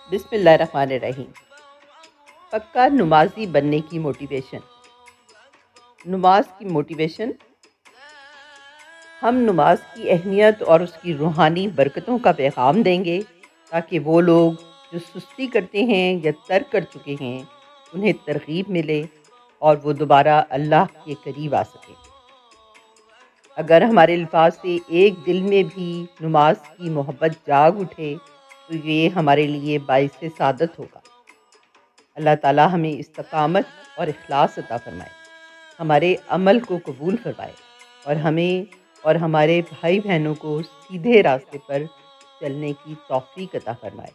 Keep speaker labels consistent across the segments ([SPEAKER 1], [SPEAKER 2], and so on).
[SPEAKER 1] بسم اللہ الرحمن الرحیم۔ پکا نمازی بننے کی موٹیویشن۔ نماز کی موٹیویشن۔ ہم نماز کی اہمیت اور اس کی روحانی برکتوں کا پیغام دیں گے تاکہ وہ لوگ جو سستی کرتے ہیں یا ترک کر چکے ہیں انہیں ترغیب ملے اور وہ دوبارہ اللہ کے قریب آ سکیں۔ اگر ہمارے الفاظ سے ایک دل میں بھی نماز کی محبت جاگ اٹھے تو یہ ہمارے لیے باعث سعادت ہوگا۔ اللہ تعالیٰ ہمیں استقامت اور اخلاص عطا فرمائے، ہمارے عمل کو قبول فرمائے اور ہمیں اور ہمارے بھائی بہنوں کو سیدھے راستے پر چلنے کی توفیق عطا فرمائے،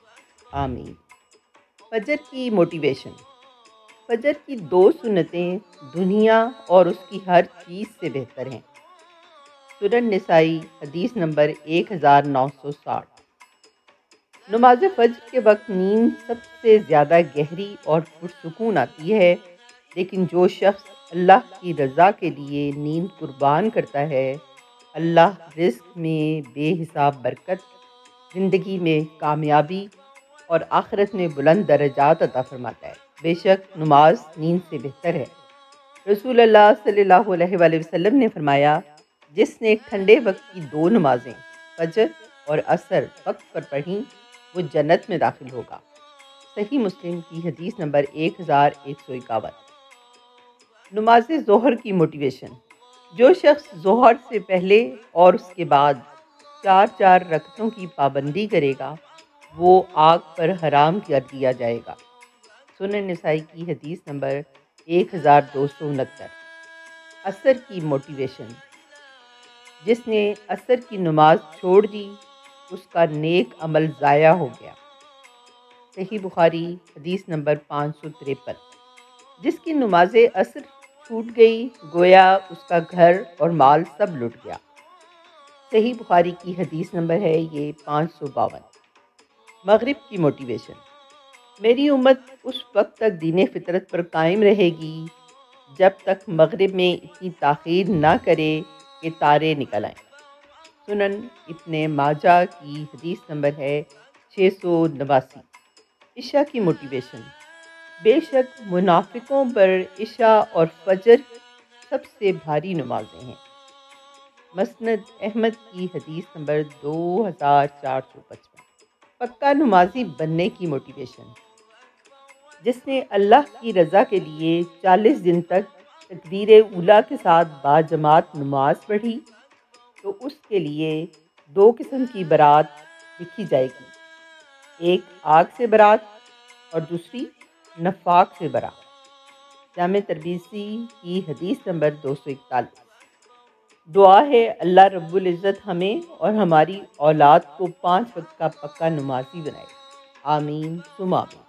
[SPEAKER 1] آمین۔ فجر کی موٹیویشن۔ فجر کی 2 سنتیں دنیا اور اس کی ہر چیز سے بہتر ہیں۔ سنن نسائی حدیث نمبر 1960۔ نماز فجر کے وقت نیند سب سے زیادہ گہری اور پرسکون آتی ہے، لیکن جو شخص اللہ کی رضا کے لیے نیند قربان کرتا ہے، اللہ رزق میں بے حساب برکت، زندگی میں کامیابی اور آخرت میں بلند درجات عطا فرماتا ہے۔ بے شک نماز نیند سے بہتر ہے۔ رسول اللہ صلی اللہ علیہ وآلہ وسلم نے فرمایا، جس نے ٹھنڈے وقت کی 2 نمازیں فجر اور عصر وقت پر پڑھیں وہ جنت میں داخل ہوگا۔ صحیح مسلم کی حدیث نمبر 1151۔ نماز ظہر کی موٹیویشن۔ جو شخص ظہر سے پہلے اور اس کے بعد 4 رکعتوں کی پابندی کرے گا وہ آگ پر حرام کر دیا جائے گا۔ سنن نسائی کی حدیث نمبر 1269۔ عصر کی موٹیویشن۔ جس نے عصر کی نماز چھوڑ دی اس کا نیک عمل ضائع ہو گیا۔ صحیح بخاری حدیث نمبر 553۔ جس کی نماز عصر چھوٹ گئی گویا اس کا گھر اور مال سب لٹ گیا۔ صحیح بخاری کی حدیث نمبر ہے یہ 552۔ مغرب کی موٹیویشن۔ میری امت اس وقت تک دین فطرت پر قائم رہے گی جب تک مغرب میں اتنی تاخیر نہ کرے کہ تارے نکل آئیں۔ سنن ابن ماجہ کی حدیث نمبر ہے 689۔ عشاء کی موٹیویشن۔ بے شک منافقوں پر عشاء اور فجر سب سے بھاری نمازیں ہیں۔ مسند احمد کی حدیث نمبر 2455۔ پکا نمازی بننے کی موٹیویشن۔ جس نے اللہ کی رضا کے لیے 40 دن تک تکبیر اولیٰ کے ساتھ باجماعت نماز پڑھی تو اس کے لیے 2 قسم کی برات لکھی جائے گی، ایک آگ سے برات اور دوسری نفاق سے برات۔ جامع ترمذی کی حدیث نمبر 241۔ دعا ہے اللہ رب العزت ہمیں اور ہماری اولاد کو 5 وقت کا پکا نمازی بنائے، آمین ثم آمین۔